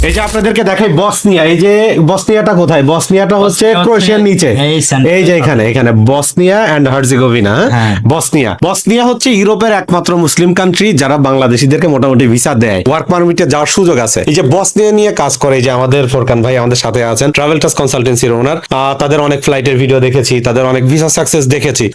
এই যে আপনাদেরকে দেখাই বসনিয়া, এই যে বসনিয়াটা কোথায়? বসনিয়াটা হচ্ছে ক্রোয়েশিয়ার নিচে, এই যে এখানে এখানে Bosnia and Herzegovina. Bosnia Bosnia হচ্ছে ইউরোপের একমাত্র মুসলিম কান্ট্রি যারা বাংলাদেশিদেরকে মোটামুটি ভিসা দেয়, ওয়ার্ক পারমিটে যাওয়ার সুযোগ আছে। এই যে বসনিয়া নিয়ে কাজ করে, এই যে আমাদের ফোরকান ভাই আমাদের সাথে আছেন, ট্রাভেল টাস কনসালটেন্সির ওনার। তাদের অনেক ফ্লাইটের ভিডিও দেখেছি, তাদের অনেক ভিসা সাকসেস দেখেছি।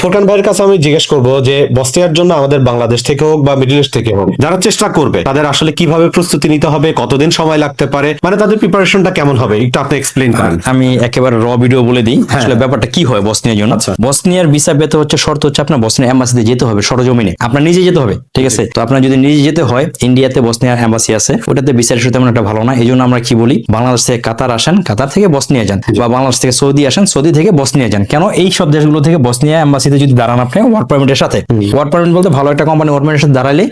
ফোরকান ভাইয়ের কাছে আমি জিজ্ঞেস করবো যে বসনিয়ার জন্য আমাদের বাংলাদেশ থেকে হোক বা মিডল ইস্ট থেকে হোক যারা চেষ্টা করবে, তাদের আসলে কিভাবে প্রস্তুতি নিতে হবে, কতদিন সময় লাগতে পারে, মানে তাদের প্রিপারেশনটা কেমন হবে, একটু আপনি এক্সপ্লেইন করেন। আমি একেবারে র ভিডিও বলে দিই আসলে ব্যাপারটা কি হয় বসনিয়ার জন্য। বসনিয়ার ভিসা পেতে হচ্ছে শর্ত হচ্ছে আপনার বসনিয়া এম্বাসিতে যেতে হবে, সরজমিনে আপনার নিজে যেতে হবে, ঠিক আছে? তো আপনার যদি নিজে যেতে হয়, ইন্ডিয়াতে বসনিয়ার এম্বাসি আছে, ওটাতে ভিসার ইস্যু তেমন একটা ভালো না। এই জন্য আমরা কি বলি, বাংলাদেশ থেকে কাতার আসেন, কাতার থেকে বসনিয়া যান, বা বাংলাদেশ থেকে সৌদি আসেন, সৌদি থেকে বসনিয়া যান। কেন? এই সব দেশগুলো থেকে বসনিয়া এম্বাসিতে যদি দাঁড়ান আপনি ওয়ার্ক পারমিটের সাথে, ওয়ার্ক পারমিট বলতে ভালো একটা কোম্পানি ওয়ার্ক পারমিটের সাথে দাঁড়ালে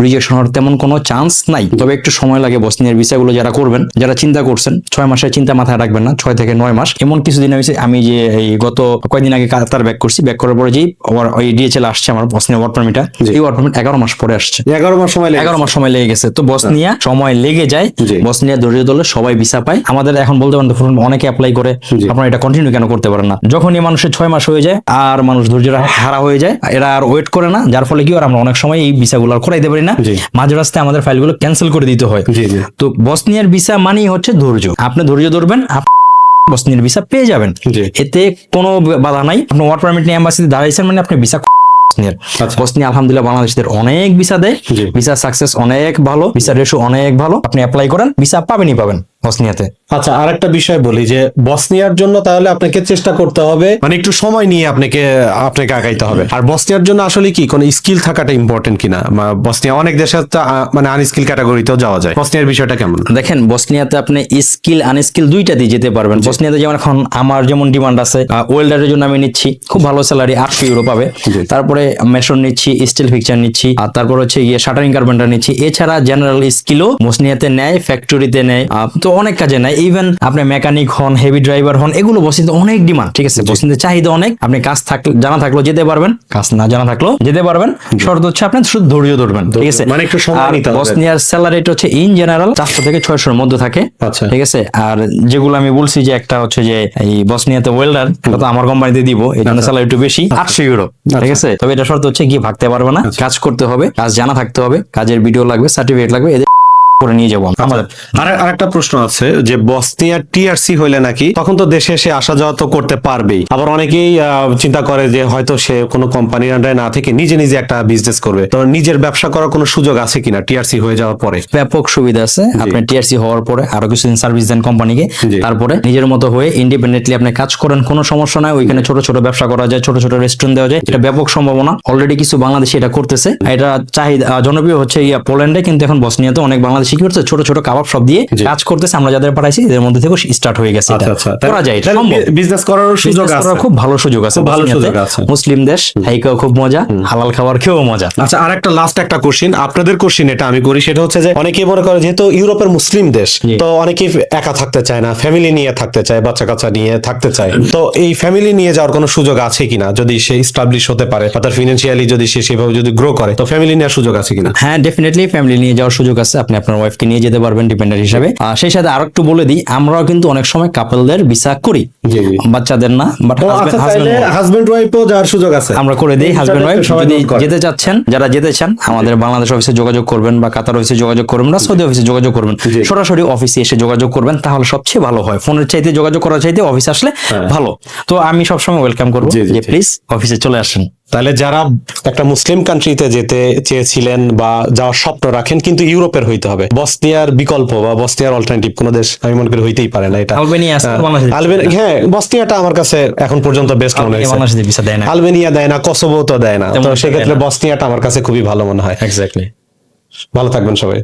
রিজেকশন হওয়ার তেমন কোনো চান্স নাই। তবে একটু সময় লাগে বসনিয়ার ভিসাগুলো যারা করবেন, যারা চিন্তা করছেন। 6 মাসের চিন্তা মাথায় রাখবেন না, 6 থেকে 9 মাস। এমন কিছুদিন হয়েছে, আমি যে এই গত কয়েকদিন আগে কাতার ব্যাক করছি, ব্যাক করার পরে যেই ওই ডিএচএল আসছে আমার বসনিয়া ওয়ার্ক পারমিটটা, এই ওয়ার্ক পারমিট 11 মাস পরে আসছে। 11 মাস সময় লেগে গেছে। তো বসনিয়া সময় লেগে যায়, বসনিয়া ধৈর্য ধরলে সবাই ভিসা পায়। আমাদের এখন বলতে পারেন অনেকে অ্যাপ্লাই করে, আপনারা এটা কন্টিনিউ কেন করতে পারেন না? যখনই মানুষের 6 মাস হয়ে যায় আর মানুষ ধৈর্য হারা হয়ে যায়, এরা আর ওয়েট করে না, যার ফলে কি হয় আমরা অনেক সময় এই ভিসাগুলো করাইতে পারি না, মাঝে রাস্তায় আমাদের ফাইলগুলো ক্যান্সেল করে দিতে হয়। তো বসনিয়ার ভিসা মানেই হচ্ছে ধৈর্য। আপনি ধৈর্য ধরবেন, বসনিয়ার ভিসা পেয়ে যাবেন, এতে কোনো বাধা নাই। আপনি ওয়ার্ক পারমিট নিয়ে এম্বাসিতে দাঁড়াইছেন মানে আপনি ভিসা বসনিয়া আলহামদুলিল্লাহ বাংলাদেশদের অনেক ভিসা দেয়, ভিসা সাকসেস অনেক ভালো, ভিসা রেশিও অনেক ভালো। আপনি অ্যাপ্লাই করেন, ভিসা পাবেনই পাবেন বসনিয়াতে। আচ্ছা, আরেকটা বিষয় বলি যে বসনিয়ার জন্য তাহলে আপনাকে চেষ্টা করতে হবে, মানে একটু সময় নিয়ে আপনাকে আগাইতে হবে। আর বসনিয়ার জন্য আসলে কি কোনো স্কিল থাকাটা ইম্পর্টেন্ট কিনা? বসনিয়া অনেক দেশে মানে আনস্কিল ক্যাটাগরিতেও যাওয়া যায়, বসনিয়ার বিষয়টা কেমন? দেখেন, বসনিয়াতে আপনি স্কিল আনস্কিল দুইটা দিয়ে যেতে পারবেন। বসনিয়াতে যেমন এখন আমার যেমন ডিমান্ড আছে, ওয়েল্ডারের জন্য আমি নিচ্ছি খুব ভালো স্যালারি, 800 ইউরো পাবে। তারপরে মেশন নিচ্ছি, স্টিল ফিক্সার নিচ্ছি, আর তারপর হচ্ছে শাটারিং কার্পেন্টার নিচ্ছি। এছাড়া জেনারেল স্কিলও বসনিয়াতে নেয়, ফ্যাক্টরিতে নেয়, তো অনেক কাজে নেয়। ইভেন আপনি মেকানিক হন, হেভি ড্রাইভার হন, এগুলো বসনিয়াতে অনেক ডিমান্ড, ঠিক আছে? বসনিয়াতে চাহিদা অনেক। আপনি কাজ জানা থাকলেও যেতে পারবেন, কাজ না জানা থাকলেও যেতে পারবেন। শর্ত হচ্ছে আপনি শুধু ধৈর্য ধরবেন, ঠিক আছে? মানে একটু সময় নিতে হবে। বসনিয়ার স্যালারিটা হচ্ছে ইন জেনারেল 400 থেকে 600 এর মধ্যে থাকে, ঠিক আছে? আর যেগুলো আমি বলছি যে একটা হচ্ছে যে এই বসনিয়াতে ওয়েল্ডার, এটা তো আমার কোম্পানিতে দিব, এই জন্য স্যালারি একটু বেশি, 800 ইউরো, ঠিক আছে? তবে এটা শর্ত হচ্ছে গিয়ে ভাগতে পারবে না, কাজ করতে হবে, কাজ জানা থাকতে হবে, কাজের ভিডিও লাগবে, সার্টিফিকেট লাগবে, এদের করে নিয়ে যাবো আমাদের। আরেকটা প্রশ্ন আছে যে বসনিয়ার টিআরসি হইলে নাকি তখন তো দেশে এসে আসা যাওয়া তো করতে পারবেই। আবার অনেকেই চিন্তা করে যে হয়তো সে কোনো কোম্পানির আন্ডারে না থেকে নিজে নিজে একটা বিজনেস করবে, তো নিজের ব্যবসা করার কোনো সুযোগ আছে কিনা টিআরসি হয়ে যাওয়ার পরে? ব্যাপক সুবিধা আছে। আপনি টিআরসি হওয়ার পরে আরো কিছুদিন সার্ভিস দেন কোম্পানিকে, তারপরে নিজের মতো হয়ে ইন্ডিপেন্ডেন্টলি আপনি কাজ করেন, কোনো সমস্যা নাই। ওইখানে ছোট ছোট ব্যবসা করা যায়, ছোট ছোট রেস্টুরেন্ট দেওয়া যায়, এটা ব্যাপক সম্ভাবনা। অলরেডি কিছু বাংলাদেশি এটা করতেছে, এটা চাহিদা জনপ্রিয় হচ্ছে পোল্যান্ডে, কিন্তু এখন বসনিয়াতে অনেক বাংলাদেশি কি করছে, ছোট ছোট কাবাব সব দিয়ে কাজ করতেছে। আমরা যাদের পাঠাইছি এদের মধ্যে থেকে স্টার্ট হয়ে গেছে, করা যায়, বিজনেস করার সুযোগ আছে, খুব ভালো সুযোগ আছে, ভালো সুযোগ আছে। মুসলিম দেশ, খাইকাও খুব মজা, হালাল খাবার খেয়েও মজা। আচ্ছা, আরেকটা লাস্ট একটা কোশ্চেন, আপনাদের কোশ্চেন এটা আমি করি, সেটা হচ্ছে যে অনেকেই মনে করে যেহেতু ইউরোপের মুসলিম দেশ, তো অনেকেই একা থাকতে চায় না, ফ্যামিলি নিয়ে থাকতে চায়, বাচ্চা কাচ্চা নিয়ে থাকতে চায়। তো এই ফ্যামিলি নিয়ে যাওয়ার কোনো সুযোগ আছে কিনা? যদি সে এস্টাবলিশ হতে পারে, তার ফিনান্সিয়ালি যদি সে সেভাবে যদি গ্রো করে, তো ফ্যামিলি নেওয়ার সুযোগ আছে কিনা? হ্যাঁ, ডেফিনেটলি ফ্যামিলি নিয়ে যাওয়ার সুযোগ আছে। আপনি আপনার ওয়াইফকে নিয়ে যেতে পারবেন ডিপেন্ডেন্ট হিসাবে। সেই সাথে আরো একটু বলে দিই, আমরাও কিন্তু অনেক সময় কাপলদের ভিসা করি, বাচ্চাদের না, বাট হাজবেন্ড ওয়াইফও যাওয়ার সুযোগ আছে, আমরা করে দিই। হাজবেন্ড ওয়াইফ যদি যেতে চাচ্ছেন, যারা যেতে চান আমাদের বাংলাদেশ অফিসে যোগাযোগ করবেন, বা কাতার অফিসে যোগাযোগ করবেন, বা সৌদি অফিসে যোগাযোগ করবেন, সরাসরি অফিসে এসে যোগাযোগ করবেন, তাহলে সবচেয়ে ভালো হয়। ফোনের চাইতে যোগাযোগ করার চাইতে অফিসে আসলে ভালো। তো আমি সবসময় ওয়েলকাম করবো যে প্লিজ অফিসে চলে আসেন। তাহলে যারা একটা মুসলিম কান্ট্রিতে যেতে চেয়েছিলেন বা যাওয়ার স্বপ্ন রাখেন, কিন্তু ইউরোপের হইতে হবে, বসনিয়ার বিকল্প বা বসনিয়ার অল্টারনেটিভ কোনো দেশ আমি মনে করি হইতেই পারে না। এটা আলবেনিয়া, হ্যাঁ, বসনিয়াটা আমার কাছে এখন পর্যন্ত বেস্ট মনে হয়েছে। আলবেনিয়া দেয় না, কসোভো তো দেয় না, তো সেক্ষেত্রে বসনিয়াটা আমার কাছে খুবই ভালো মনে হয়। এক্স্যাক্টলি। ভালো থাকবেন সবাই।